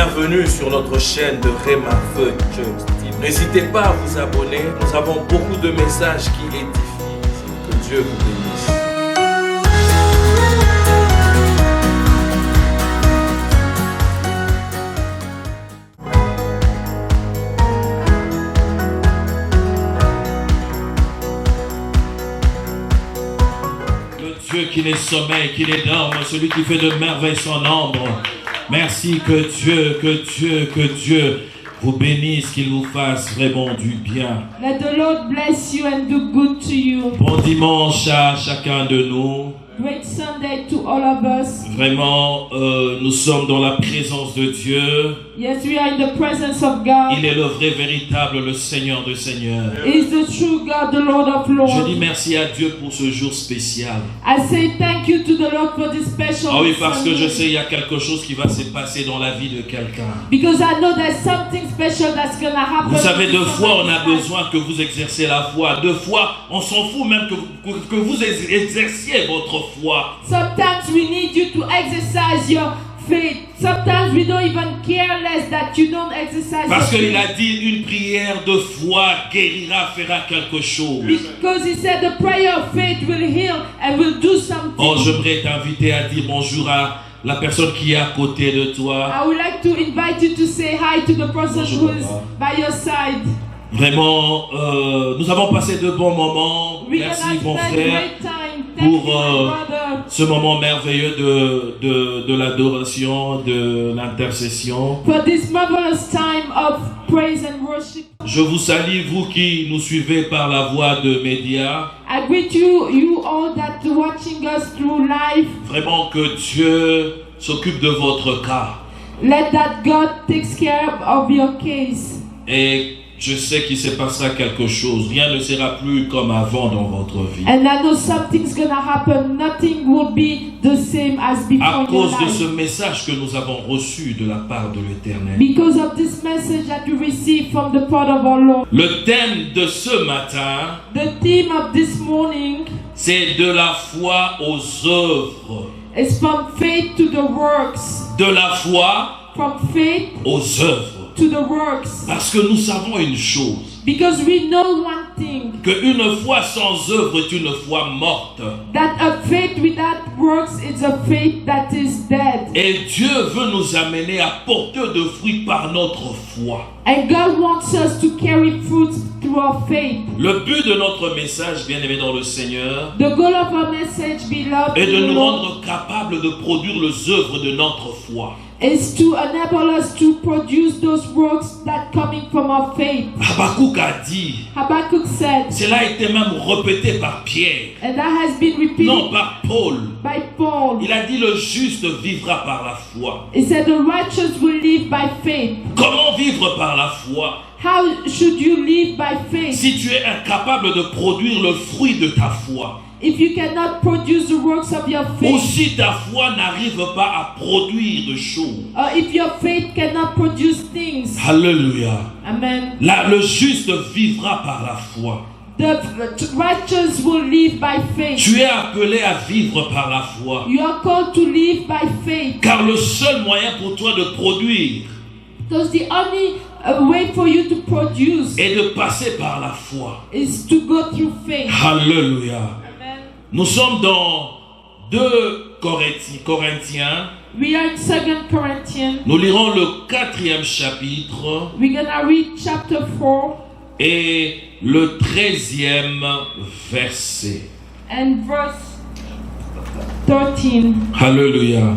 Bienvenue sur notre chaîne de Rhema Feu Church. N'hésitez pas à vous abonner. Nous avons beaucoup de messages qui édifient. Que Dieu vous bénisse. Dieu qui n'est sommeil, qui n'est dorme, celui qui fait de merveilles son ombre. Merci que Dieu vous bénisse, qu'il vous fasse vraiment du bien. Let the Lord bless you and do good to you. Bon dimanche à chacun de nous. Great Sunday to all of us. Vraiment, nous sommes dans la présence de Dieu. Yes, we are in the presence of God. Il est le vrai, véritable, le Seigneur de Seigneurs. He is the true God, the Lord of Je Lords. dis merci à Dieu pour ce jour spécial. I say thank you to the Lord for this special Ah oui, parce que je Sunday. sais il y a quelque chose qui va se passer dans la vie de quelqu'un. Because I know there's something special that's gonna happen. Vous savez, in deux fois on a somebody's life. besoin que vous exerciez la foi. Deux fois, on s'en fout même que vous exerciez votre foi. Sometimes we need you to exercise your faith. Sometimes we don't even care less that you don't exercise Parce your qu'il a faith. dit une prière de foi guérira, fera quelque chose. Because he said the prayer of faith will heal and will do something. Oh, j'aimerais t'inviter à dire bonjour à la personne qui est à côté de toi. I would like to invite you to say hi to the person Bonjour, who is papa. by your side. Vraiment, nous avons passé de bons moments. We're Merci gonna mon spend frère great time. Thank pour you, my brother, ce moment merveilleux de l'adoration, de l'intercession. for this marvelous time of praise and worship. Je vous salue, vous qui nous suivez par la voie de médias. I greet you all that watching us through live. Vraiment que Dieu s'occupe de votre cas. Let that God takes care of your case. Et je sais qu'il se passera quelque chose. Rien ne sera plus comme avant dans votre vie. And I know something's gonna happen. Nothing will be the same as À before in your cause de ce life. message que nous avons reçu de la part de l'Éternel. Because of this message that we received from the part of our Lord. Le thème de ce matin, The theme of this morning c'est de la foi aux œuvres. is from faith to the works. De la foi From faith aux œuvres. to the works. Parce que nous savons une chose, Because we know one thing, qu'une foi sans œuvre est une foi morte. that a faith without works is a faith that is dead. Et Dieu veut nous amener à porter de fruits par notre foi. And God wants us to carry fruits through our faith. Le but de notre message, bien aimé dans le Seigneur, The goal of our message, beloved, est de in the nous Lord, rendre capables de produire les œuvres de notre foi. is to enable us to produce those works that coming from our faith. Habakkuk a dit, Habakkuk said, cela a été même répété par Pierre, and that has been repeated non par Paul. by Paul. Il a dit le juste vivra par la foi. He said, the righteous will live by faith. Comment vivre par la foi? How should you live by faith? Si tu es incapable de produire le fruit de ta foi, If you cannot produce the works of your ou faith, si ta foi n'arrive pas à produire de choses, or if your faith cannot produce things, alléluia, amen, là, le juste vivra par la foi. the righteous will live by faith. Tu es appelé à vivre par la foi, You are called to live by faith. car le seul moyen pour toi de produire Because the only way for you to produce est de passer par la foi. is to go through faith. Alléluia. Amen. Nous sommes dans 2 Corinthiens. We are in 2 Corinthians. Nous lirons le 4e chapitre We're gonna read chapter 4 et le 13e verset. and verse 13. Alléluia.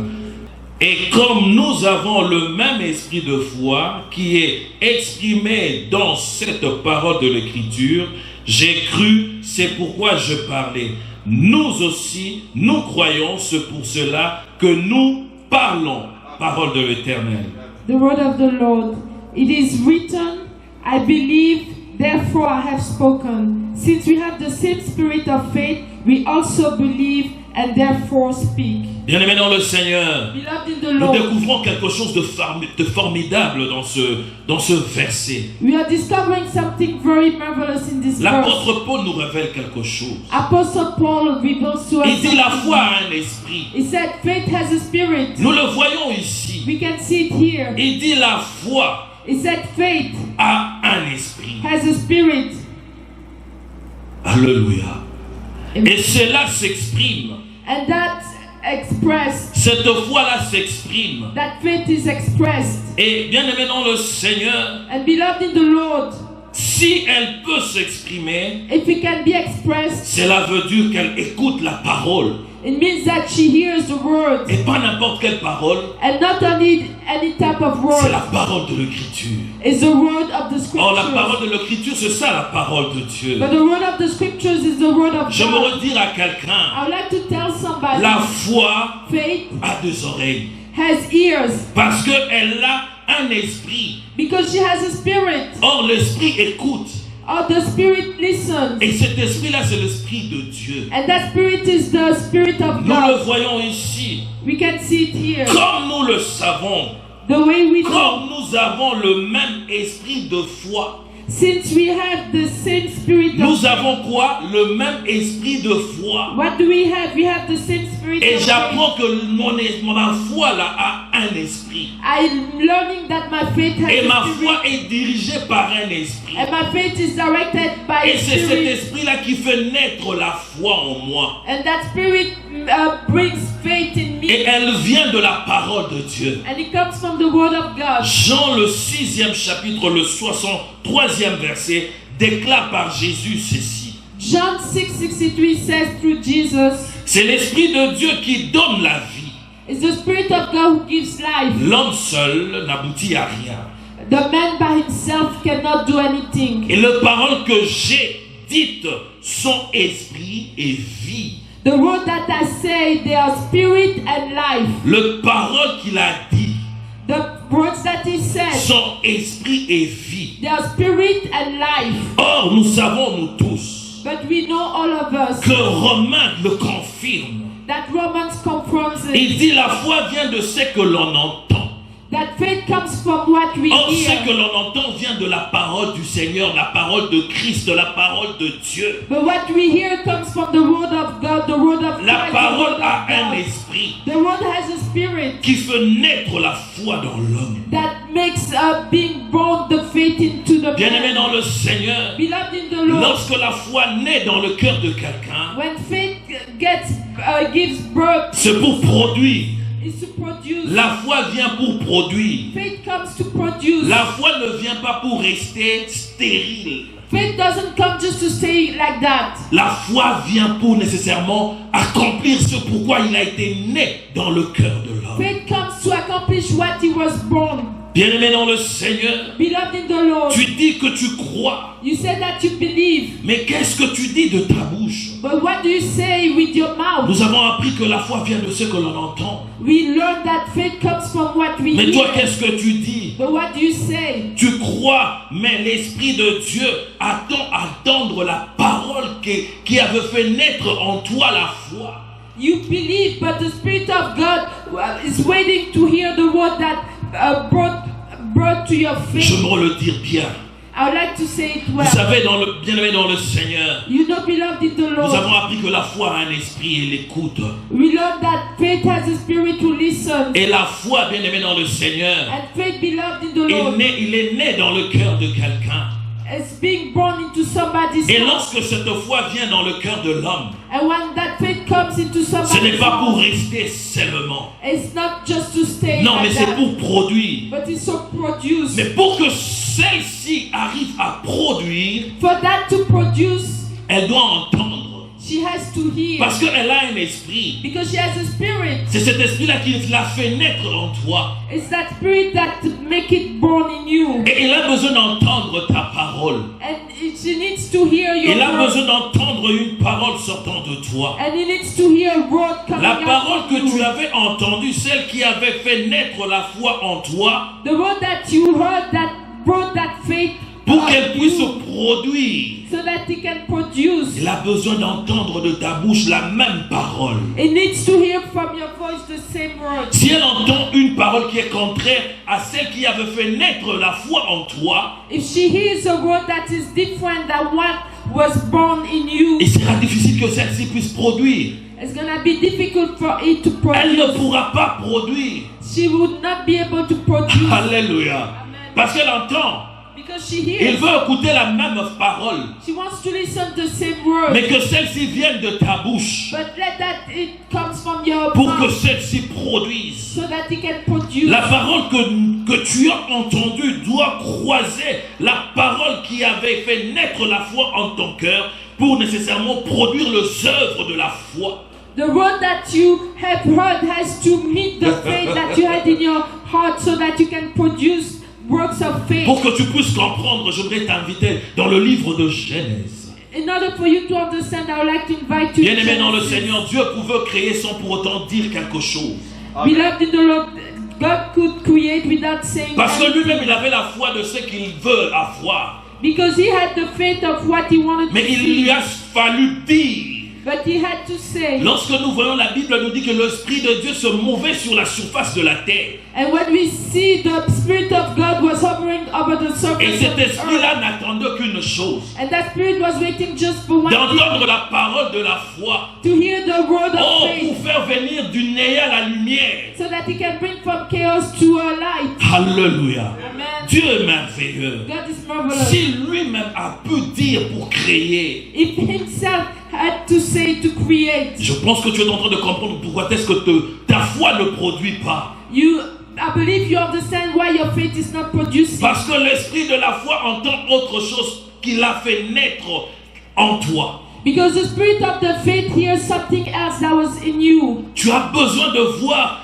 Et comme nous avons le même esprit de foi qui est exprimé dans cette parole de l'Écriture, j'ai cru, c'est pourquoi je parlais. Nous aussi, nous croyons, c'est pour cela que nous parlons. Parole de l'Éternel. The word of the Lord. It is written, I believe, therefore I have spoken. Since we have the same spirit of faith, we also believe and therefore speak. Bien-aimés dans le Seigneur, Beloved in the nous Lord, découvrons quelque chose de formidable dans ce verset. we are discovering something very marvelous in this verse. L'apôtre Paul nous révèle quelque chose. Apostle Paul reveals to us Il dit la something. foi a un esprit. He said faith has a spirit. Nous le voyons ici. We can see it here. Il dit la foi He said faith a un esprit. has a spirit. Alléluia. Et cela s'exprime. And that expressed, Cette foi-là s'exprime. that faith is expressed. Et bien aimé dans le Seigneur, And beloved in the Lord, si elle peut s'exprimer, if it can be expressed, cela veut dire qu'elle écoute la parole. it means that she hears the word. Et pas n'importe quelle parole, And not only any type of c'est word, la parole de l'Écriture. it's the word of the Or, la scriptures. parole de l'Écriture, c'est ça la parole de Dieu. But the word of the scriptures is the word of Je me God. redire à quelqu'un, I would like to tell somebody, la foi faith a deux oreilles. has ears Parce qu'elle a un esprit. because she has a spirit. Or, l'esprit écoute. Or the spirit listens. Et cet esprit-là, c'est l'esprit de Dieu. And that spirit is the spirit of Nous le God. voyons ici. We can see it here. Comme nous le savons, The way we know. comme nous avons le même esprit de foi, Since we have the same spirit nous of avons quoi? Le même esprit de foi. what do we have? We have the same spirit Et of faith. j'apprends que ma foi là a un esprit. I'm learning that my faith has Et ma a spirit. foi est dirigée par un esprit. And my faith is directed by Et a c'est cet spirit. esprit-là qui fait naître la foi en moi. And that spirit brings faith in Et me. elle vient de la parole de Dieu. And it comes from the word of God. Jean le 6e chapitre, le 63e verset, déclare par Jésus ceci. John 6:63 says through Jesus, C'est l'Esprit de Dieu qui donne la vie. it's the spirit of God who gives life. L'homme seul n'aboutit à rien. The man by himself cannot do anything. Et les paroles que j'ai dites sont esprit et vie. The word that I say, they are spirit and life. Les paroles qu'il a dites The words that he said, sont esprit et vie. they are spirit and life. Or, nous savons, nous tous, But we know all of us que Romains le confirme. that Romans confronts it. Il dit la foi vient de ce que l'on entend. That faith comes from what we Or, ce que hear. l'on entend vient de la parole du Seigneur, la parole de Christ, la parole de Dieu. But what we hear comes from the word of God, the word of La Christ, the parole word a of un God. esprit The word has a spirit qui fait naître la foi dans l'homme. that makes being born the faith into the Bien-aimé dans man. le Seigneur, Beloved in the Lord, lorsque la foi naît dans le cœur de quelqu'un, when faith gives birth, c'est pour produire. is to produce. La foi vient pour produire. Faith comes to produce. La foi ne vient pas pour rester stérile. Faith doesn't come just to stay like that. La foi vient pour nécessairement accomplir ce pourquoi il a été né dans le cœur de l'homme. Faith comes to accomplish what he was born. Bien-aimé dans le Seigneur, Beloved in the Lord, tu dis que tu crois, you said that you believe, mais qu'est-ce que tu dis de ta bouche? but what do you say with your mouth? Nous avons appris que la foi vient de ce que l'on entend. We learn that faith comes from what we Mais toi, hear. qu'est-ce que tu dis? But what do you say? Tu crois, mais l'Esprit de Dieu attend à entendre la parole qui avait fait naître en toi la foi. You believe, but the Spirit of God is waiting to hear the word that brought to your Je faith. me le dire bien. I would like to say it Vous well. savez, bien-aimé dans le Seigneur, You know, beloved in the nous Lord, avons appris que la foi a un esprit et l'écoute. we learn that faith has a spirit to listen. Et la foi, bien-aimé dans le Seigneur, And faith, beloved in the Lord, il est né dans le cœur de quelqu'un. is being born into somebody's Et heart. lorsque cette foi vient dans le cœur de l'homme, And when that faith comes into ce n'est somebody's pas pour heart, rester seulement. it's not just to stay Non, mais like c'est that, pour produire. but it's to produce. Mais pour que celle-ci arrive à produire, For that to produce, elle doit entendre. she has to hear. Parce qu'elle a un esprit. Because she has a spirit. C'est cet esprit-là qui l'a fait naître en toi. It's that spirit that make it born in you. Et il a besoin d'entendre ta parole. And she needs to hear your Il a word. besoin d'entendre une parole sortant de toi. And he needs to hear a word coming La out parole from que you. tu avais entendue, celle qui avait fait naître la foi en toi, The word that you heard that brought that faith pour qu'elle puisse se produire. so that he can produce. Il a besoin d'entendre de ta bouche la même parole. It needs to hear from your voice the same words. Si elle entend une parole qui est contraire à celle qui avait fait naître la foi en toi, If she hears a word that is different than what was born in you, il sera difficile que celle-ci puisse produire. it's gonna be difficult for it to Elle ne produce. pourra pas produire. She would not be able to produce Alléluia. Parce qu'elle entend. because she Il hears. veut écouter la même parole. She wants to listen to the same words. Mais que celle-ci vienne de ta bouche. But let that it comes from your Pour que mouth celle-ci produise. so that he can produce. La parole que tu as entendue doit croiser la parole qui avait fait naître la foi en ton cœur pour nécessairement produire les œuvres de la foi. The word that you have heard has to meet the faith that you had in your heart so that you can produce works of faith. Pour que tu puisses comprendre, je voudrais t'inviter dans le livre de Genèse. In order for you to understand, I would like to invite you. Bien-aimé dans le Genesis. Seigneur, Dieu pouvait créer sans pour autant dire quelque chose. Beloved in the Lord, God could create without saying Parce que anything. lui-même, il avait la foi de ce qu'il veut avoir. Because he had the faith of what he wanted Mais to il see. lui a fallu dire. But he had to say. Lorsque nous voyons la Bible, elle nous dit que l'Esprit de Dieu se mouvait sur la surface de la terre. And when we see the Spirit of God was hovering over the Et surface cet of the earth, esprit-là n'attendait qu'une chose. and that Spirit was waiting just for one D'entendre thing, la parole de la foi. to hear the word of Oh, faith, pour faire venir du néant à la lumière. so that he can bring from chaos to a light. Alléluia. Amen. Dieu est merveilleux. God is marvelous. Si lui-même a pu dire pour créer, If himself had to say to create, je pense que tu es en train de comprendre pourquoi est-ce que ta foi ne produit pas. I believe you understand why your faith is not producing. Parce que l'esprit de la foi entend autre chose qu'il a fait naître en toi. Because the spirit of the faith hears something else that was in you. Tu as besoin de voir,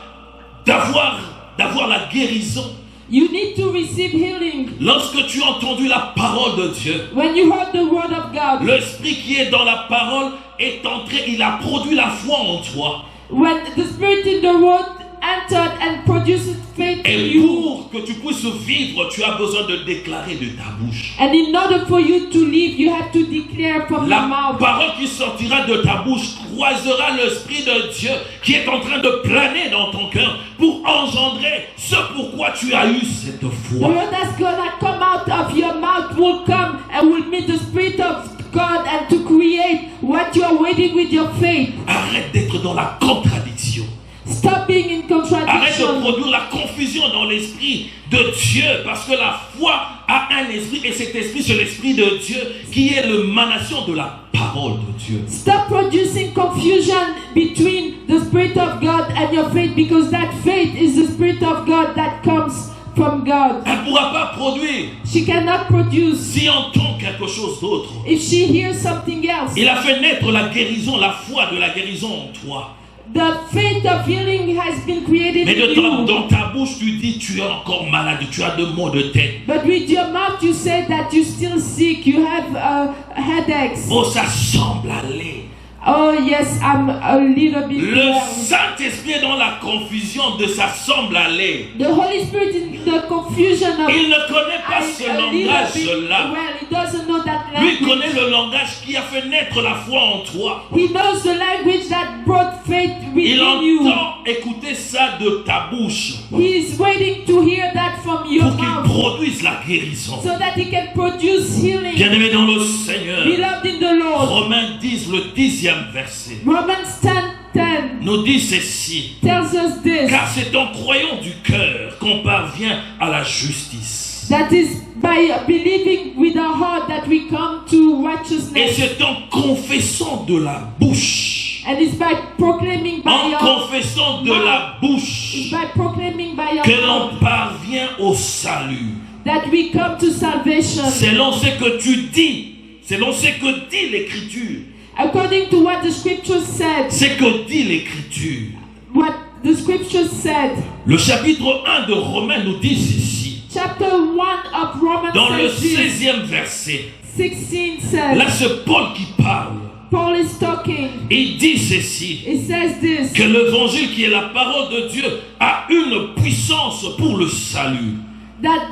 d'avoir la guérison. You need to receive healing. Lorsque tu as entendu la parole de Dieu, When you heard the word of God, l'esprit qui est dans la parole est entré, il a produit la foi en toi. when the spirit in the word entered and produced faith in Et you, pour que tu puisses vivre, tu as besoin de déclarer de ta bouche. and in order for you to live, you have to declare from your La mouth. parole qui sortira de ta bouche croisera l'Esprit de Dieu qui est en train de planer dans ton cœur pour engendrer ce pourquoi tu as eu cette The foi. word that's gonna come out of your mouth will come and will meet the spirit of God and to create what you are waiting with your faith. Arrête d'être dans la contradiction. Stop being in Arrête de contradiction. produire la confusion dans l'esprit de Dieu parce que la foi a un esprit et cet esprit c'est l'esprit de Dieu qui est l'émanation de la parole de Dieu. Stop producing confusion between the spirit of God and your faith, because that faith is the spirit of God that comes from God. Elle ne pourra pas produire She cannot produce si entend quelque chose d'autre. if she hears something else. Il a fait naître la guérison, la foi de la guérison en toi. The faith of healing has been created Mais in you. dans ta bouche, tu dis tu es encore malade, tu as des maux de tête. But with your mouth you say that you're still sick, you have headaches. Oh, ça semble aller. Oh yes, I'm a little bit Le well. Saint-Esprit est dans la confusion de ça semble aller. The Holy Spirit in the confusion of Il ne connaît pas ce a little bit langage-là. well, he doesn't know that Lui language. connaît le langage qui a fait naître la foi en toi. He knows the language that brought faith Il within you. entend écouter ça de ta bouche He is waiting to hear that from your pour qu'il mouth produise la guérison. so that he can produce healing. Bien-aimé dans le Seigneur, Beloved in the Lord, Romains 10, le 10e verset, Romans 10:10 nous dit ceci. tells us this, Car c'est en croyant du cœur qu'on parvient à la justice. that is by believing with our heart that we come to Et righteousness, c'est en confessant de la bouche. and it's by proclaiming by En your confessant de la it's bouche by proclaiming by your que mouth l'on parvient au salut. that we come to salvation. Selon ce que tu dis, selon ce que dit l'Écriture. According to what the scripture said, Ce que dit l'Écriture. what the scripture said. Le chapitre 1 de Romains nous dit ceci. Chapter 1 of Romans Dans le says this. 16e verset. 16 says, Là, c'est Paul qui parle. Paul is talking. Il dit ceci. It says this, Que l'évangile qui est la parole de Dieu a une puissance pour le salut. that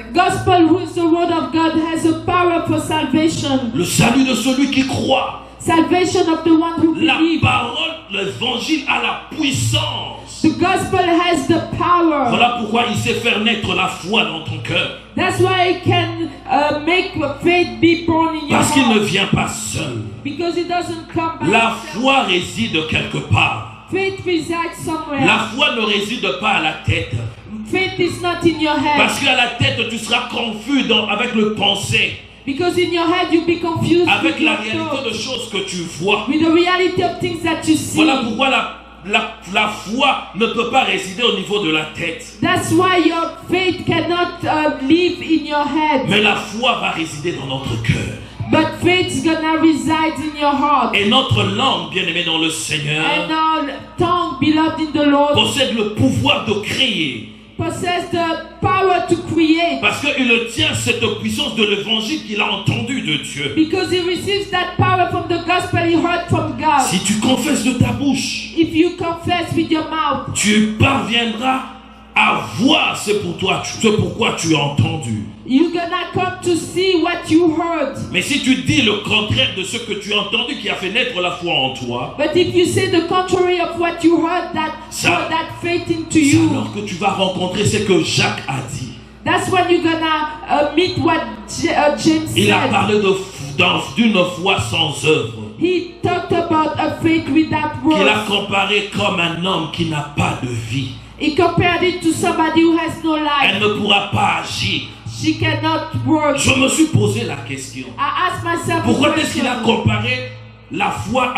The gospel, who is the word of God, has a power for salvation. Le salut de celui qui croit. Salvation of the one who La believes. parole, l'évangile a la puissance. The gospel has the power. Voilà pourquoi il sait faire naître la foi dans ton cœur. That's why it can make faith be born in your Parce qu'il ne heart. vient pas seul. Because it doesn't come by La itself. foi réside quelque part. Faith resides somewhere. La foi ne réside pas à la tête. Faith is not in your head. Parce qu'à la tête, tu seras confus avec le pensée, Because in your head you'll be confused avec with la your réalité thoughts, de choses que tu vois. with the reality of things that you see. Voilà pourquoi la foi ne peut pas résider au niveau de la tête. That's why your faith cannot live in your head. Mais la foi va résider dans notre cœur. But faith's gonna reside in your heart. Et notre langue, bien-aimée dans le Seigneur, And our tongue, beloved in the Lord, possède le pouvoir de créer. possess the power to create. Parce qu'il tient cette puissance de l'évangile qu'il a entendu de Dieu. Because he receives that power from the gospel he heard from God. Si tu confesses de ta bouche, If you confess with your mouth, tu parviendras à voir ce pourquoi tu as entendu. you're gonna come to see what you heard. Mais si tu dis le contraire de ce que tu as entendu qui a fait naître la foi en toi, But if you say the contrary of what you heard, that Ça- brought that faith into c'est you, alors que tu vas rencontrer ce que Jacques a dit. that's when you're gonna meet what James Il a said. parlé d'une foi sans œuvre, He talked about a faith without qu'il a works. comparé comme un homme qui n'a pas de vie. He compared it to somebody who has no Elle life. ne pourra pas agir. She cannot work. Je me suis posé la question. I asked myself, Pourquoi a est-ce qu'il a question. comparé la foi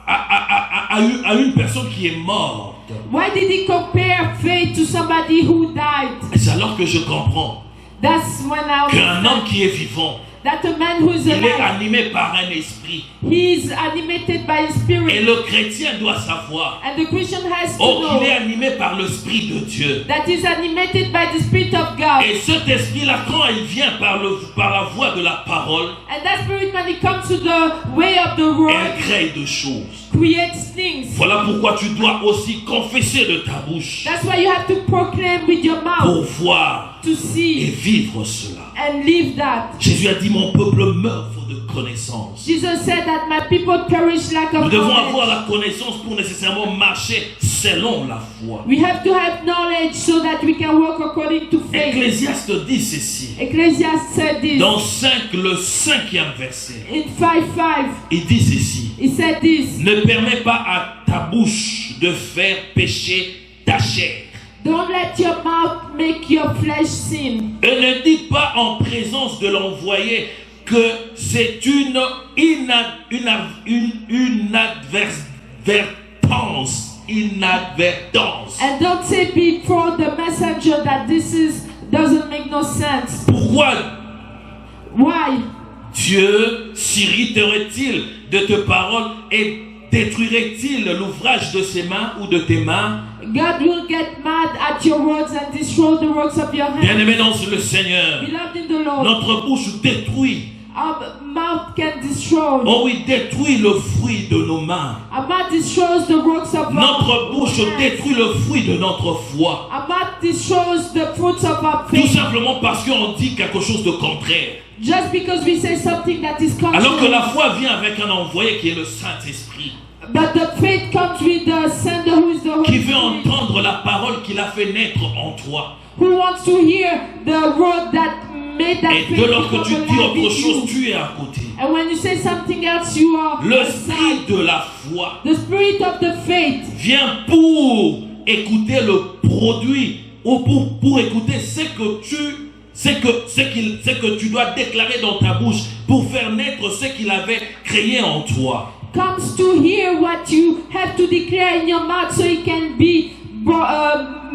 à une personne qui est morte? Why did he compare faith to somebody who died? Et c'est alors que je comprends That's when I qu'un homme was qui est vivant, that a man who is il est alive, animé par un esprit. he's animated by a Et spirit. le chrétien doit savoir And the Christian has to qu'il est know animé par l'Esprit de Dieu. that he's animated by the Spirit of God. Et cet esprit-là, quand il vient par la voie de la parole, And that spirit, when it comes to the way of the word, elle crée de choses. creates things. Voilà pourquoi tu dois aussi confesser de ta bouche That's why you have to proclaim with your pour mouth voir to et see vivre cela. and live that. Jésus a dit, mon peuple meurt faute de connaissance. Jesus said that my people perish lack Nous of devons avoir knowledge. la connaissance pour nécessairement marcher selon la foi. We have to have knowledge so that we can walk according to faith. Ecclésiaste dit ceci. Ecclesiastes said this Dans le 5e verset, in 5:5. il dit ceci. He said this. Ne permets pas à ta bouche de faire pécher ta chair. Don't let your mouth make your flesh sin. Et ne dis pas en présence de l'envoyé que c'est une inadvertance. And don't say before the messenger that doesn't make no sense. Pourquoi Why? Dieu s'irriterait-il de tes paroles et détruirait-il l'ouvrage de ses mains ou de tes mains? God will get mad at your words and destroy the works of your hands. Bien-aimé dans le Seigneur, Beloved in the Lord, notre bouche détruit. our mouth can destroy. Oh oui, détruit le fruit de nos mains. Our mouth destroys the works of Notre our bouche hands. détruit le fruit de notre foi. Our mouth destroys the fruits of our Tout faith. simplement parce qu'on dit quelque chose de contraire. Just because we say something that is Alors que la contrary. foi vient avec un envoyé qui est le Saint-Esprit, But the faith comes with the sender who is the Holy qui veut Spirit, entendre la parole qu'il a fait naître en toi. who wants to hear the word that made that Et faith dès lors que become tu dis alive autre in chose, you. tu es à côté. And when you say something else, you are L'esprit aside. de la foi The spirit of the faith vient pour écouter le produit ou pour écouter ce que tu dois déclarer dans ta bouche pour faire naître ce qu'il avait créé en toi. comes to hear what you have to declare in your mouth so it can be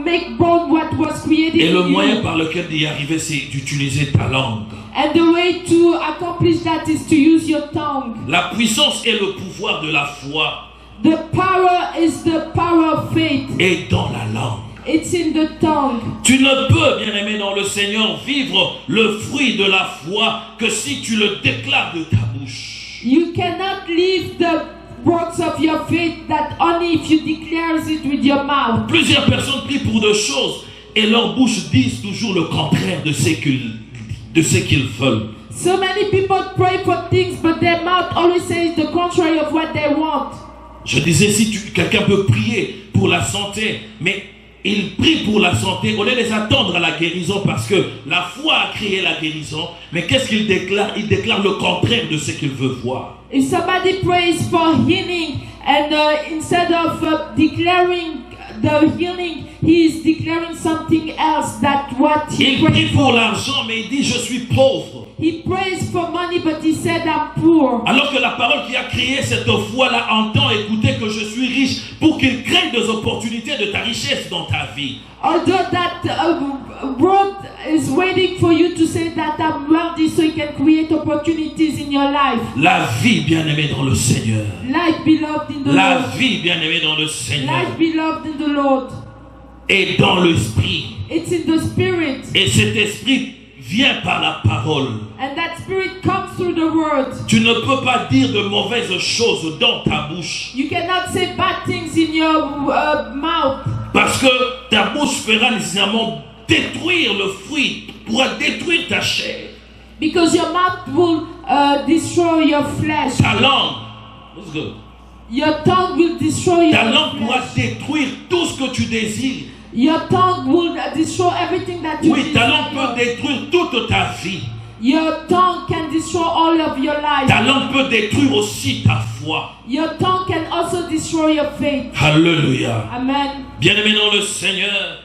make born what was created Et le in moyen you. par lequel d'y arriver, c'est d'utiliser ta langue. And the way to accomplish that is to use your tongue. La puissance et le pouvoir de la foi The power is the power of faith. est dans la langue. It's in the tongue. Tu ne peux, bien-aimé dans le Seigneur, vivre le fruit de la foi que si tu le déclares de ta bouche. You cannot live the works of your faith that only if you declare it with your mouth. Plusieurs personnes prient pour des choses et leur bouche disent toujours le contraire de ce qu'ils veulent. So many people pray for things, but their mouth always says the contrary of what they want. Je disais, si quelqu'un peut prier pour la santé, mais il prie pour la santé, au lieu de les attendre à la guérison, parce que la foi a créé la guérison, mais qu'est-ce qu'il déclare? Il déclare le contraire de ce qu'il veut voir. If somebody prays for healing, and instead of declaring the healing, he is declaring something else that what he Il prie prayed pour for. l'argent, mais il dit, je suis pauvre. He prays for money, but he said, I'm poor. Alors que la parole qui a créé cette foi-là entend écouter que je suis riche pour qu'il crée des opportunités de ta richesse dans ta vie. Although that word is waiting for you to say that I'm wealthy, so you can create opportunities in your life. La vie bien-aimée dans le Seigneur. Life beloved in the La Lord. vie bien-aimée dans le Seigneur. Life beloved in the Lord. Et dans l'esprit. It's in the spirit. Et cet esprit vient par la parole. And that spirit comes through the word. Tu ne peux pas dire de mauvaises choses dans ta bouche. You cannot say bad things in your mouth. Parce que ta bouche fera nécessairement détruire le fruit, pourra détruire ta chair. Because your mouth will destroy your flesh. Ta langue. What's good? Your tongue will destroy Ta your langue pourra flesh. détruire tout ce que tu désires. Your tongue will destroy everything that you Oui, ta langue desire. peut détruire toute ta vie. Your tongue can destroy all of your life. Ta langue peut détruire aussi ta foi. Your tongue can also destroy your faith. Alléluia. Amen. Bien-aimé dans le Seigneur,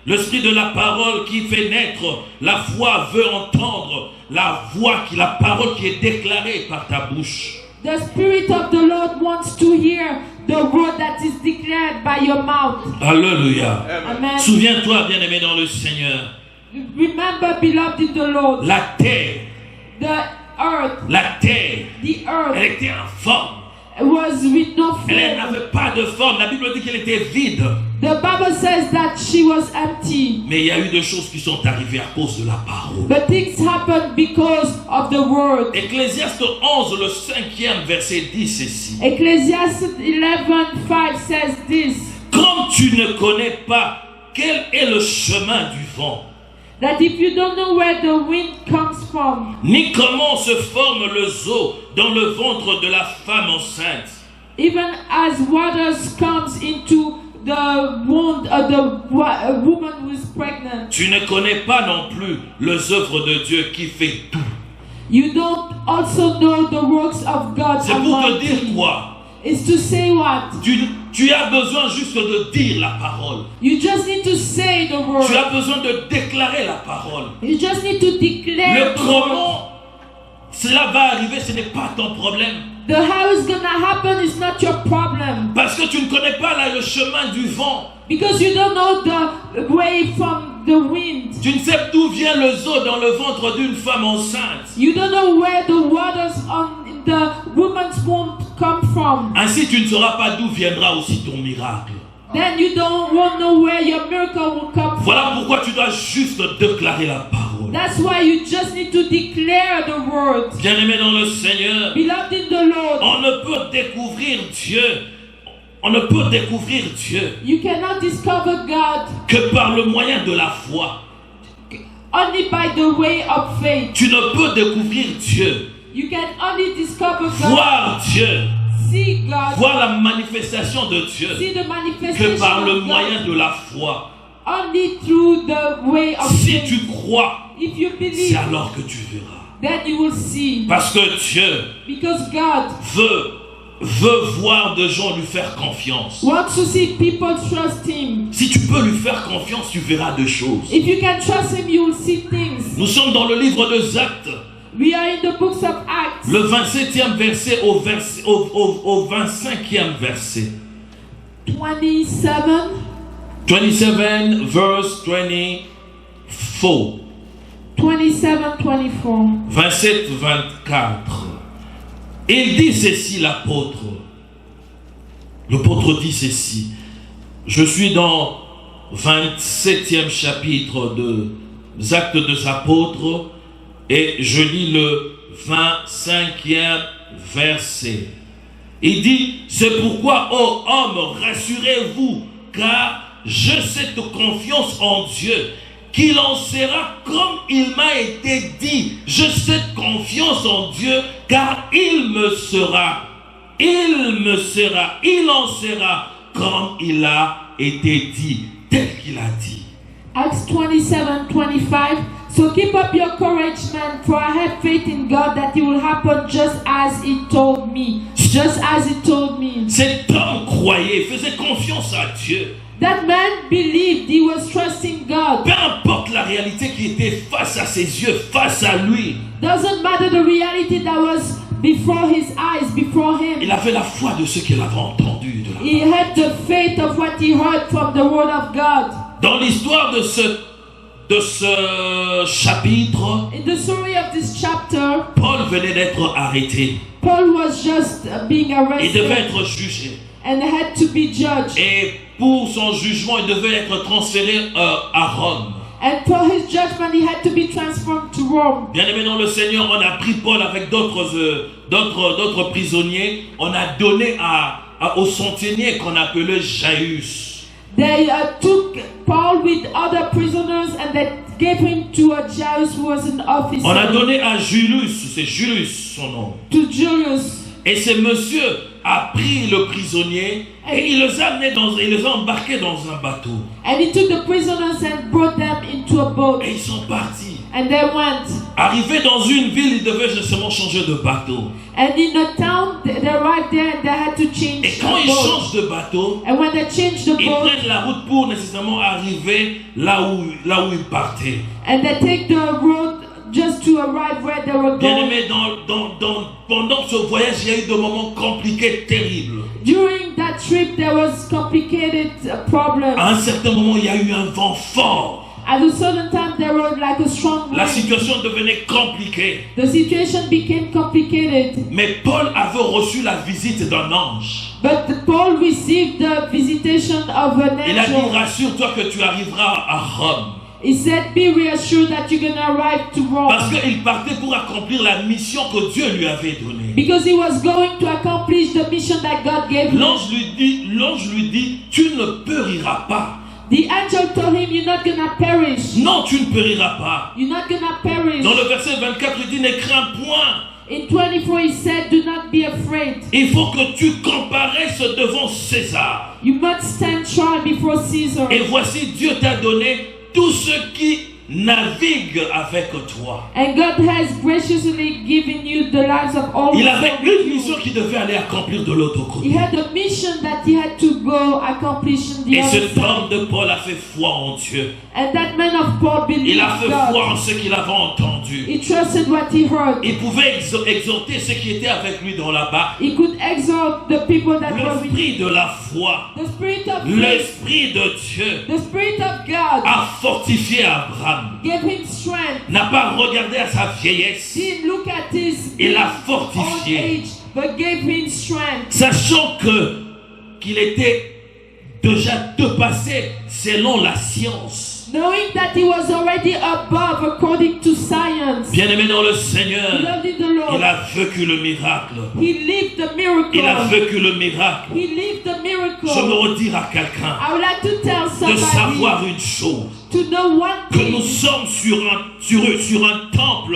l'esprit de la parole qui fait naître la foi veut entendre la parole qui est déclarée par ta bouche. The Spirit of the Lord wants to hear the word that is declared by your mouth. Alléluia. Amen. Souviens-toi, bien-aimé dans le Seigneur, Remember, beloved in the Lord, la terre, the earth, elle earth était informe. was with no Elle form. n'avait pas de forme. La Bible dit qu'elle était vide. The Bible says that she was empty. Mais il y a eu des choses qui sont arrivées à cause de la parole. But things happened because of the word. Ecclésiaste 11, le 5e verset dit ceci. Ecclesiastes 11:5 says this, Comme tu ne connais pas quel est le chemin du vent, that if you don't know where the wind comes from, ni comment se forme le zoo dans le ventre de la femme enceinte, even as waters comes into the womb of the woman who is pregnant, tu ne connais pas non plus les œuvres de Dieu qui fait tout. you don't also know the works of God. C'est pour te among dire you. quoi? Is to say what? Tu as besoin juste de dire la parole. You just need to say the word. Tu as besoin de déclarer la parole. You just need to declare Le the word. comment cela va arriver, ce n'est pas ton problème. The how it's gonna happen is not your problem. Parce que tu ne connais pas là le chemin du vent. Because you don't know the way from the wind. Tu ne sais d'où vient le zoo dans le ventre d'une femme enceinte. You don't know where the waters in the woman's womb come from. Ainsi, tu ne sauras pas d'où viendra aussi ton miracle. Then you won't know where your miracle will come Voilà from. pourquoi tu dois juste déclarer la parole. That's why you just need to declare the word. Bien-aimé dans le Seigneur, Beloved in the Lord, on ne peut découvrir Dieu. On ne peut découvrir Dieu you cannot discover God que par le moyen de la foi. only by the way of faith. Tu ne peux découvrir Dieu, You can only discover God, voir Dieu, see God, voir la manifestation de Dieu see the que manifestation par le of moyen God de la foi. only through the way of Si faith. tu crois, If you c'est believe, alors que tu verras. then you will see. Parce que Dieu Because God veut voir des gens lui faire confiance. wants to see people trust Him. Si tu peux lui faire confiance, tu verras des choses. If you can trust Him, you will see things. Nous sommes dans le livre des Actes, We are in the books of Acts, le 27e verset au 25e verset. 27, 27 verse 24. 27, 24. 27, 24. Il dit ceci, l'apôtre. L'apôtre dit ceci. Je suis dans 27e chapitre des Actes des Apôtres et je lis le 25e verset. Il dit, c'est pourquoi, ô hommes, rassurez-vous, car j'ai cette confiance en Dieu, qu'il en sera comme il m'a été dit. J'ai cette confiance en Dieu, car il en sera comme il a été dit, tel qu'il a dit. Acts 27:25. So keep up your courage, man, for I have faith in God that it will happen just as He told me. Just as He told me. Cet homme croyait, faisait confiance à Dieu. That man believed, he was trusting God. Peu importe la réalité qui était face à ses yeux, face à lui. Doesn't matter the reality that was before his eyes, before him. Il avait la foi de ce qu'il avait entendu de la He had the faith of what he heard from the word of God. Dans l'histoire de ce chapitre, In the story of this chapter, Paul venait d'être arrêté. Paul was just being Il devait arrested être jugé. and had to be judged. Et pour son jugement, il devait être transféré à Rome. And for his judgment, he had to be transferred to Rome. Bien aimé dans le Seigneur, on a pris Paul avec d'autres prisonniers. On a donné au centenier qu'on appelait Jaïus. They took Paul with other prisoners and they gave him to a Jairus who was an officer. On a donné à Julius, c'est Julius son nom. To Julius. Et ce monsieur a pris le prisonnier et il les a embarqués dans un bateau. And he took the prisoners and brought them into a boat. Et ils sont partis. And they went. Arrivés dans une ville, ils devaient justement changer de bateau. And in a town, they arrived there and they had to change Et quand the ils boat. changent de bateau, And when they changed the ils boat, prennent la route pour nécessairement arriver là où ils partaient. and they take the road just to arrive where they were Bien going. aimé, pendant ce voyage, il y a eu des moments compliqués, terribles. During that trip, there was complicated problems. À un certain moment, il y a eu un vent fort. At a certain time, there was like a strong La wind. situation devenait compliquée. The situation became complicated. Mais Paul avait reçu la visite d'un ange. But Paul received the visitation of an Il a dit, angel. rassure-toi que tu arriveras à Rome. He said, be reassured that you're going to arrive to Parce Rome. qu'il partait pour accomplir la mission que Dieu lui avait donnée. Because he was going to accomplish the mission that God gave him. L'ange lui dit, tu ne périras pas. The angel told him, you're not going to perish. Non, tu ne périras pas. You're not going to perish. Dans le verset 24, il dit, ne crains point. In 24, he said, do not be afraid. Il faut que tu comparaisses devant César. You must stand trial before Caesar. Et voici, Dieu t'a donné tous ceux qui naviguent avec toi. And God has graciously given you the lives of all Il who avait serve une you. mission qu'il devait aller accomplir de l'autre He côté. had a mission that he had to go accomplish in the Et other cet homme side. de Paul a fait foi en Dieu. And that man of Paul Il believed a fait foi en God. ce qu'il avait entendu. He trusted what he heard. Il pouvait exhorter ceux qui étaient avec lui dans la barque. He could exhort the people that were with him. L'esprit de la foi, The spirit of faith, l'esprit de Dieu the spirit of God a fortifié Abraham. gave him strength. N'a pas regardé à sa vieillesse. Didn't look at his Il l'a old fortifié. age, but gave him strength. Sachant qu'il était déjà dépassé selon la science. Knowing that he was already above according to science. Bien-aimé dans le He Seigneur, loved in the il Lord. a vécu le miracle. He lived the Il a miracle. vécu le miracle. He lived the Je miracle. veux redire à quelqu'un I would like to tell de savoir somebody une chose, to know one que nous thing, sommes sur un temple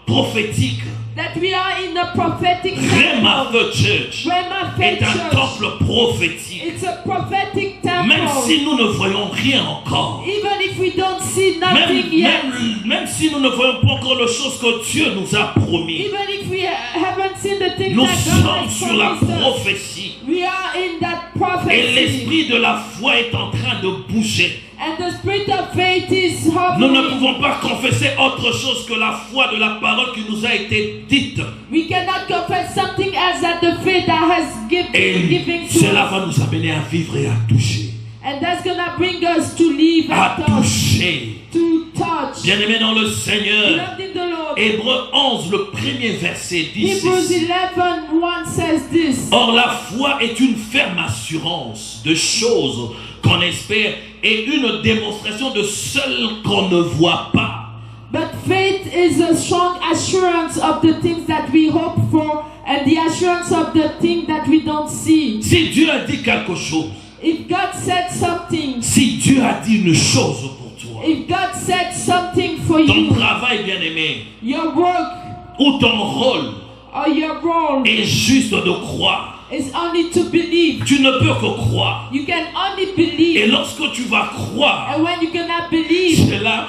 prophétique. that we are in a prophetic Rema temple. The Church Rema est Faith un Church. temple prophétique. It's a prophetic temple. Même si nous ne voyons rien encore, Even if we don't see nothing yet, même si nous ne voyons pas encore les choses que Dieu nous a promis, even if we haven't seen the things nous that God sommes has sur la promised us, prophétie. we are in that Et prophecy. l'esprit de la foi est en train de bouger. And the spirit of faith is Nous ne hovering. pouvons pas confesser autre chose que la foi de la parole qui nous a été dite. We cannot confess something else than the faith that has been given Et to cela us. va nous amener à vivre et à toucher. And that's gonna bring us to live À and touch. toucher. To touch. Bien-aimé dans le Seigneur, Beloved in the Lord. Hébreux 11, le premier verset dit Hebrews ceci. 11:1 says this. Or la foi est une ferme assurance de choses qu'on espère et une démonstration de celles qu'on ne voit pas. But faith is a strong assurance of the things that we hope for and the assurance of the thing that we don't see. Si Dieu a dit quelque chose, If God said something, si Dieu a dit une chose pour toi, if God said something for ton you, travail bien-aimé, your work ou ton rôle or your role est juste de croire. is only to believe. Tu ne peux que croire. You can only Et believe. lorsque tu vas croire, And when you cannot believe, cela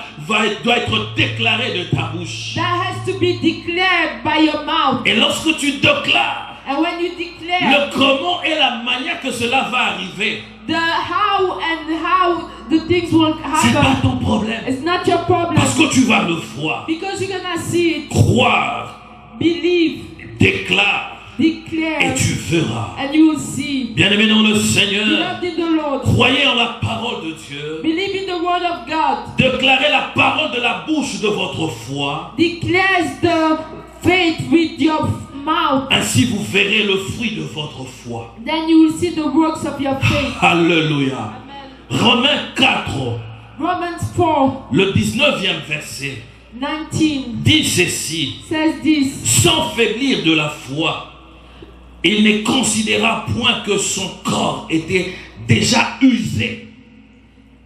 doit être déclaré de ta bouche. that has to be declared by your mouth. Et lorsque tu déclares And when you declare le comment et la manière que cela va arriver, the how the things will c'est pas happen, ton problème. it's not your problem. Parce que tu vas le voir. Because you're gonna see it, Croire, believe, déclare et declare, tu verras. and you will see. Bien-aimé dans le Seigneur, Beloved in the Lord, croyez en la parole de Dieu. believe in the word of God. Déclarez la parole de la bouche de votre foi. Declares the faith with your mouth. Ainsi vous verrez le fruit de votre foi. Then you will see the works of your faith. Alléluia. Amen. Romains 4, Romans 4, le 19e verset, 19 dit ceci. says this. Sans faiblir de la foi, il ne considéra point que son corps était déjà usé.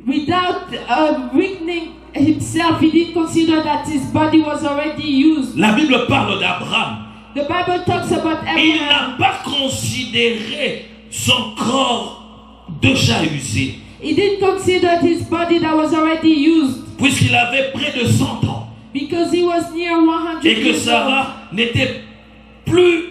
Without weakening himself, he didn't consider that his body was already used. La Bible parle d'Abraham. The Bible talks about Il Abraham. n'a pas considéré son corps déjà usé, He didn't consider his body that was already used puisqu'il avait près de 100 ans because he was near 100 et que years old. Sarah n'était plus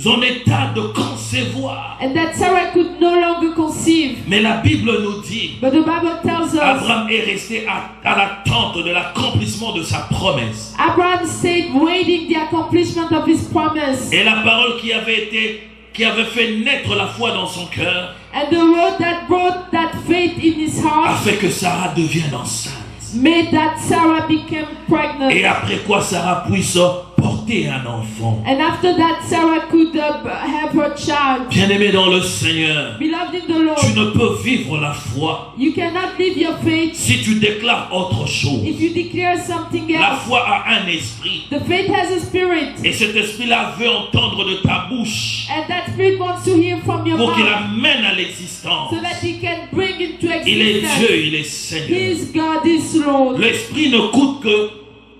en état de concevoir. And that Sarah could no longer conceive. Mais la Bible nous dit, But the Bible tells us Abraham est resté à l'attente de l'accomplissement de sa promesse. Abraham stayed waiting the accomplishment of his promise. Et la parole qui avait fait naître la foi dans son cœur And the word that brought that faith in his a heart fait que Sarah devienne enceinte. made that Sarah became pregnant. Et après quoi Sarah puisse porter un enfant. And after that, Sarah could have her child. Bien-aimé dans le Seigneur, Beloved in the Lord, tu ne peux vivre la foi you cannot live your faith si tu déclares autre chose. if you declare something La else. foi a un esprit. The faith has a spirit, Et cet esprit-là veut entendre de ta bouche and that spirit wants to hear from your pour qu'il mouth amène à l'existence. so that he can bring into Il est existence. Dieu, il est Seigneur. His God is Lord. L'esprit ne coûte que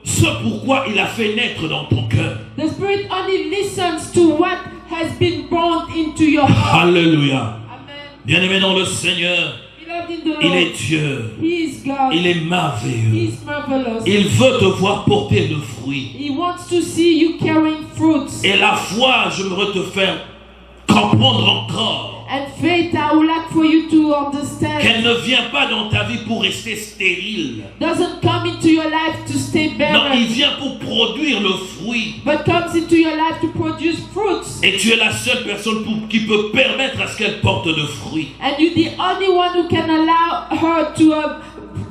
ce pourquoi il a fait naître dans ton cœur. The spirit only listens to what has been born into your heart. Alléluia. Amen. Bien-aimé dans le Seigneur, Beloved in the il Lord, est Dieu. He is God. Il est He merveilleux. is marvelous. Il veut te voir porter le fruit. He wants to see you carrying fruits. Et la foi, j'aimerais te faire comprendre encore And faith, I would like for you to understand, qu'elle ne vient pas dans ta vie pour rester stérile. doesn't come into your life to stay Non, il barren, vient pour produire le fruit. but comes into your life to produce fruits. Et tu es la seule personne qui peut permettre à ce qu'elle porte de fruits. And you're the only one who can allow her to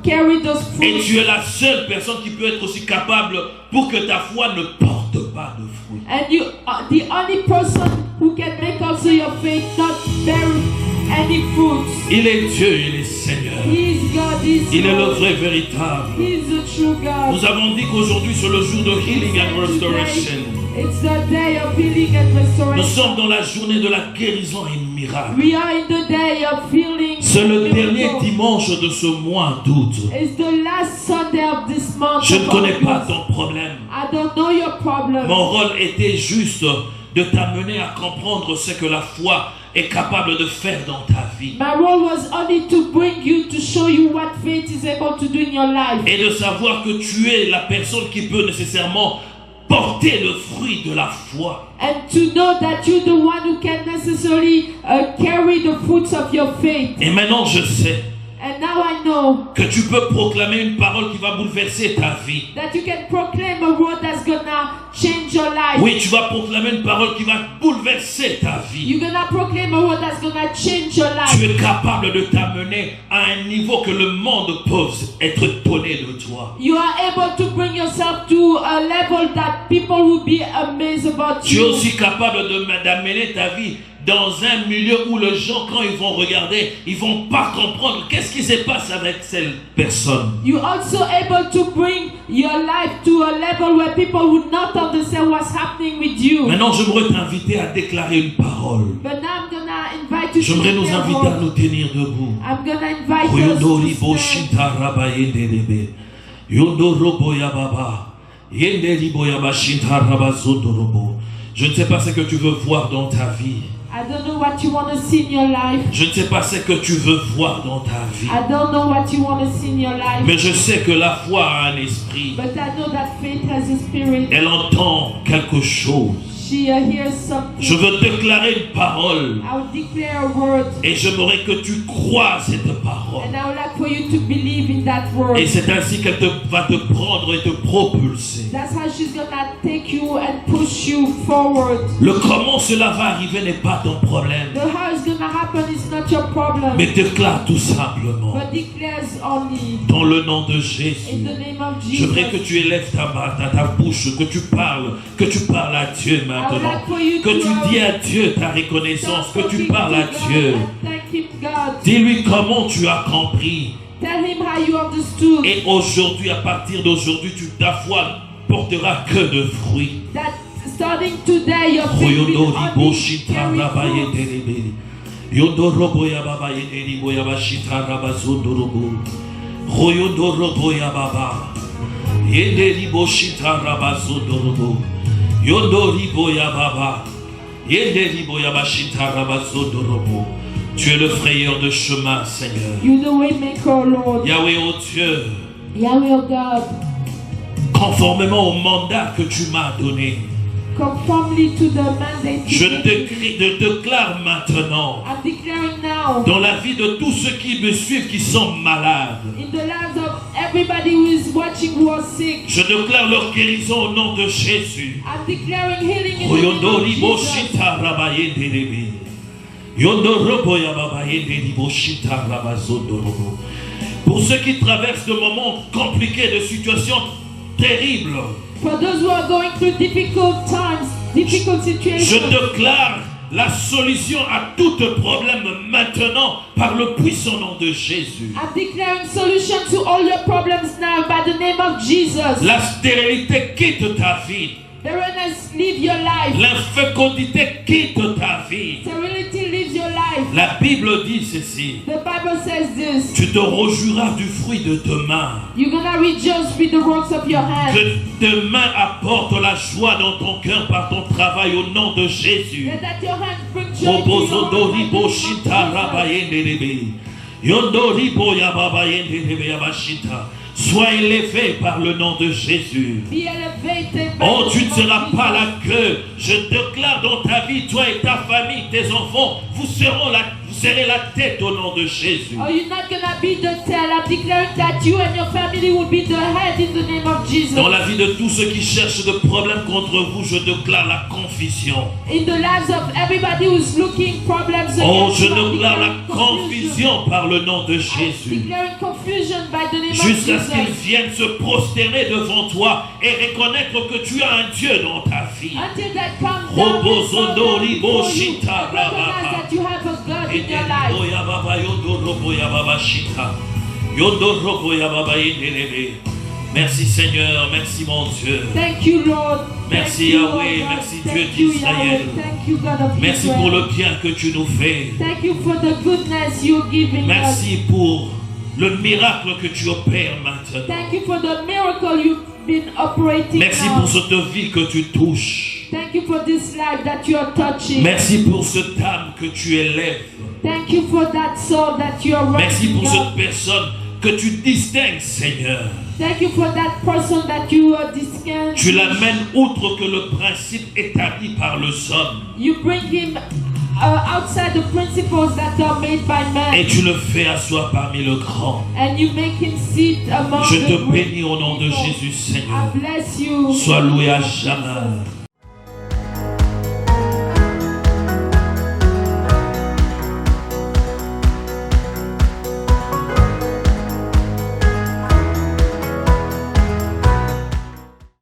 carry those Et fruits. tu es la seule personne qui peut être aussi capable pour que ta foi ne porte pas de fruits. And you are the only person who can make also your faith not bear any fruits. Il est Dieu, il est Seigneur. He is God, He is Il est le Lord. vrai véritable. He is the true God. Nous avons dit qu'aujourd'hui c'est le jour de healing and restoration. It's the day of healing and Nous restoration. sommes dans la journée de la guérison et miracle. We are in the day of healing. C'est le dernier Miracle. dimanche de ce mois d'août. It's the last Sunday of this month. Je ne of connais pas August. ton problème. I don't know your problem. Mon rôle était juste de t'amener à comprendre ce que la foi est capable de faire dans ta vie. My role was only to bring you, to show you what faith is able to do in your life. Et de savoir que tu es la personne qui peut nécessairement porter le fruit de la foi. And to know that you're the one who can necessarily carry the fruits of your faith. Et maintenant je sais And now I know que tu peux proclamer une parole qui va bouleverser ta vie. that you can proclaim a word that's gonna change your life. Oui, tu vas proclamer une parole qui va bouleverser ta vie. You're gonna proclaim a word that's gonna change your Tu life. es capable de t'amener à un niveau que le monde peut être étonné de toi. You are able to bring yourself to a level that people will be amazed about Tu es you. aussi capable d'amener ta vie dans un milieu où les gens, quand ils vont regarder, ils vont pas comprendre qu'est-ce qui se passe avec cette personne. You're also able to bring your life to a level where people would not understand what's happening with you. Maintenant, j'aimerais t'inviter à déclarer une parole. But now I'm gonna invite invite you to J'aimerais nous lift your inviter à voice. nous tenir debout. I'm gonna invite us Koyondori to stand. boshita rabayendelebe. Yondorobo yababa. Yendeli boyaba shinta rabazondorobo. Je ne sais pas ce que tu veux voir dans ta vie. I don't know what you want to see in your life. Je ne sais pas ce que tu veux voir dans ta vie. I don't know what you want to see in your life. Mais je sais que la foi a un esprit. But I know that faith has a spirit. Elle entend quelque chose. She hears something. Je veux déclarer une parole. I will declare a word. Et j'aimerais que tu crois cette parole. And I would like for you to believe in that word. Et c'est ainsi qu'elle va te prendre et te propulser. That's how she's gonna take you and push you forward. Le comment cela va arriver n'est pas ton problème. The how it's gonna happen is not your problem. Mais déclare tout simplement. But declares only Dans le nom de in Jésus. the name of Jesus. J'aimerais que tu élèves ta bouche, que tu parles à Dieu maintenant. Que tu dis à Dieu ta reconnaissance, que tu parles à Dieu. Thank him, God. Dis-lui comment tu as compris. Tell him how you understood Et aujourd'hui, à partir d'aujourd'hui, ta foi portera que de fruits. that starting today your faith will Royondo ribo only shita carry rabaye fruit. delebe. Yondo robo ya baba ye ribo ya bashita rabazondo robo. Royondo robo ya baba. Yende ribo shita rabazondo robo. Yondo ribo ya baba. Yende ribo ya bashita rabazondo robo. Tu es le frayeur de chemin, Seigneur. You the way maker, Lord. Yahweh, oh Dieu, Yahweh, oh God. conformément au mandat que tu m'as donné, Conformly to the mandate je you gave me. déclare maintenant I'm declaring now dans la vie de tous ceux qui me suivent qui sont malades. in the lives of everybody who is watching who are sick. Je déclare leur guérison au nom de Jésus. I'm declaring healing in the Royondo name of ribo Jesus. shita rabaye delebe. Yondo robo ya babaye ribo shita rabazondo robo. Pour ceux qui traversent de moments compliqués, de situations terribles, For those who are going through difficult times, difficult je situations, déclare la solution à tout problème maintenant par le puissant nom de Jésus. I'm declaring solution to all your problems now by the name of Jesus. La stérilité quitte ta vie. Barrenness, leave your life. L'infécondité quitte ta vie. Sterility, leaves your life. La Bible dit ceci. The Bible says this. Tu te réjouiras du fruit de tes mains. You're gonna rejoice with the works of your hands. Que tes mains apportent la joie dans ton cœur par ton travail au nom de Jésus. Let that your hands bring joy to your Robozondo heart. ribo shinta rabayendelebe. Yondo ribo yababayendelebe yabashita. Sois élevé par le nom de Jésus. Be elevated by Oh, the tu ne name of seras pas Jesus. la queue. Je déclare dans ta vie, toi et ta famille, tes enfants, vous serez la tête au nom de Jésus. Oh, you're not gonna be the tail. I'm declaring that you and your family will be the head in the name of Jesus. Dans la vie de tous ceux qui cherchent de problèmes contre vous, je déclare la confusion. In the lives of everybody who's looking problems Oh, against je you, I'm déclare la declaring confusion. confusion par le nom de I'm Jésus. declaring confusion by the name Jusqu'à of ce qu'ils Jesus. viennent se prosterner devant toi et reconnaître que tu as un Dieu dans ta vie. Until they come down Robozondo and ribo before you, shita and recognize rababa. that you have a God in your life. Yondo yababa, yondo robo yababa shita. Yondo robo yababa yendelebe. Merci Seigneur, merci mon Dieu. Thank you, Lord. Merci Thank you, Yahweh, Lord God. merci Dieu Thank you, d'Israël. Yahweh. Thank you, God of Merci Israel. pour le bien que tu nous fais. Thank you for the goodness you're giving us. Merci pour le miracle que tu opères maintenant. Thank you for the miracle you've been operating Merci now. pour cette vie que tu touches. Thank you for this life that you are touching. Merci pour cette âme que tu élèves. Thank you for that soul that you are Merci rising pour up. cette personne que tu distingues, Seigneur. Thank you for that person that you are discerning. Tu l'amènes outre que le principe établi par le homme. You bring him outside the principles that are made by man. Et tu le fais asseoir parmi le grand. And you make him sit among Je the te great bénis au nom de people. Jésus, Seigneur. I bless you. Sois loué à jamais.